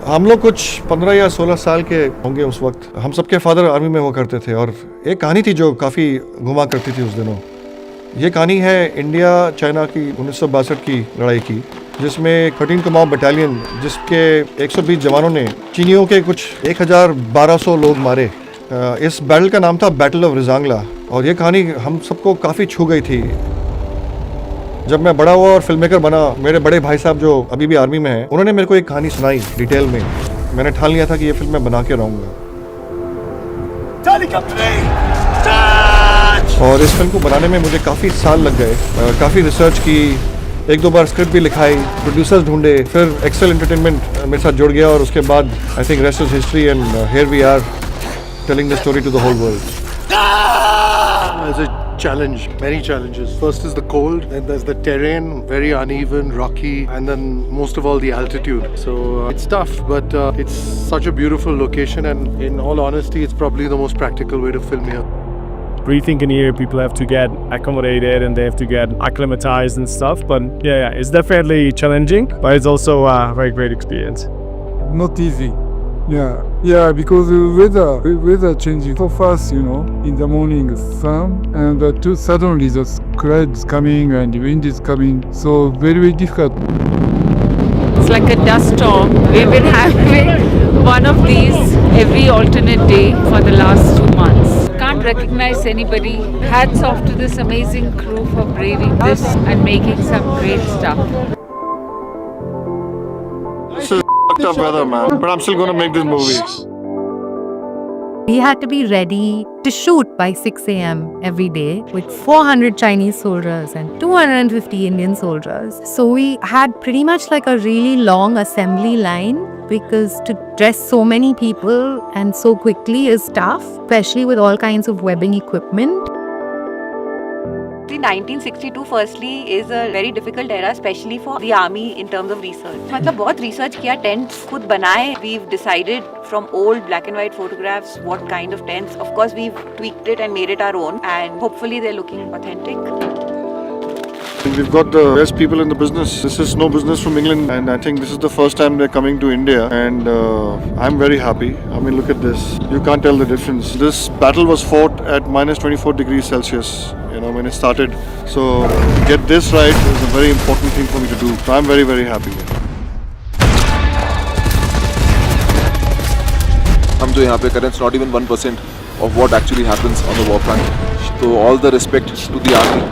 हम लोग कुछ 15 या 16 साल के होंगे उस वक्त। हम सबके फादर आर्मी में हुआ करते थे और एक कहानी थी जो काफ़ी घुमा करती थी उस दिनों। ये कहानी है इंडिया चाइना की 1962 की लड़ाई की, जिसमें 13 कमाओ बटालियन, जिसके 120 जवानों ने चीनियों के कुछ 1200 लोग मारे। इस बैटल का नाम था बैटल ऑफ रिजांगला और ये कहानी हम सबको काफ़ी छू गई थी। जब मैं बड़ा हुआ और फिल्म मेकर बना, मेरे बड़े भाई साहब जो अभी भी आर्मी में हैं, उन्होंने मेरे को एक कहानी सुनाई डिटेल में। मैंने ठान लिया था कि ये फिल्म मैं बना के रहूँगा। और इस फिल्म को बनाने में मुझे काफ़ी साल लग गए, काफ़ी रिसर्च की, एक दो बार स्क्रिप्ट भी लिखाई, प्रोड्यूसर्स ढूंढे, फिर एक्सेल एंटरटेनमेंट मेरे साथ जुड़ गया और उसके बाद I think rest is history and here we are telling the story to the whole world. As a challenge, many challenges. First is the cold, then there's the terrain, very uneven, rocky, and then most of all the altitude. So it's tough, but it's such a beautiful location, and in all honesty, it's probably the most practical way to film here. Breathing in here, people have to get accommodated and they have to get acclimatized and stuff. But yeah, it's definitely challenging, but it's also a very great experience. Not easy. Yeah, because the weather changing so fast, in the morning sun, and suddenly the clouds coming and wind is coming, so very, very difficult. It's like a dust storm. We've been having one of these every alternate day for the last 2 months. Can't recognize anybody. Hats off to this amazing crew for braving this and making some great stuff. Tough weather, man, but I'm still gonna make this movie. We had to be ready to shoot by 6 a.m. every day with 400 Chinese soldiers and 250 Indian soldiers. So we had pretty much like a really long assembly line because to dress so many people and so quickly is tough, especially with all kinds of webbing equipment. 1962 firstly is a very difficult era, especially for the army in terms of research. मतलब बहुत research किया, tents खुद बनाए. We've decided from old black and white photographs what kind of tents. Of course, we've tweaked it and made it our own, and hopefully they're looking authentic. We've got the best people in the business. This is no business from England, and I think this is the first time they're coming to India, and I'm very happy. I mean, look at this. You can't tell the difference. This battle was fought at minus 24 degrees Celsius, when it started. So to get this right is a very important thing for me to do. So I'm very, very happy. हम जो यहाँ पे करें, it's not even 1% of what actually happens on the war front. So all the respect to the army,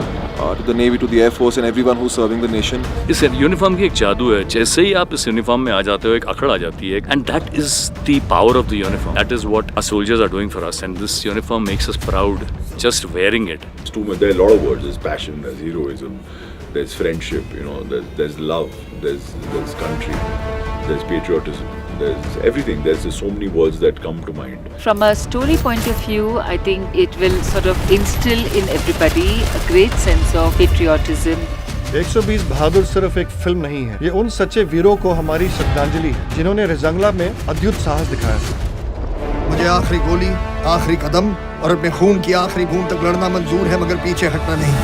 to the navy, to the air force and everyone who's serving the nation. इस uniform की एक जादू है, जैसे ही आप इस uniform में आ जाते हो एक अकड़ आ जाती है, and that is the power of the uniform. That is what our soldiers are doing for us, and this uniform makes us proud just wearing it. There are a lot of words. There's passion, there's heroism, there's friendship, there's love, there's country, there's patriotism. There's everything. There's so many words that come to mind. From a story point of view, I think it will sort of instill in everybody a great sense of patriotism. 120 बहादुर सिर्फ एक film नहीं है, ये उन सच्चे वीरों को हमारी श्रद्धांजलि है जिन्होंने रिजांगला में अद्भुत साहस दिखाया था। मुझे आखिरी गोली, आखिरी कदम और अपने खून की आखिरी बूंद तक लड़ना मंजूर है, मगर पीछे हटना नहीं।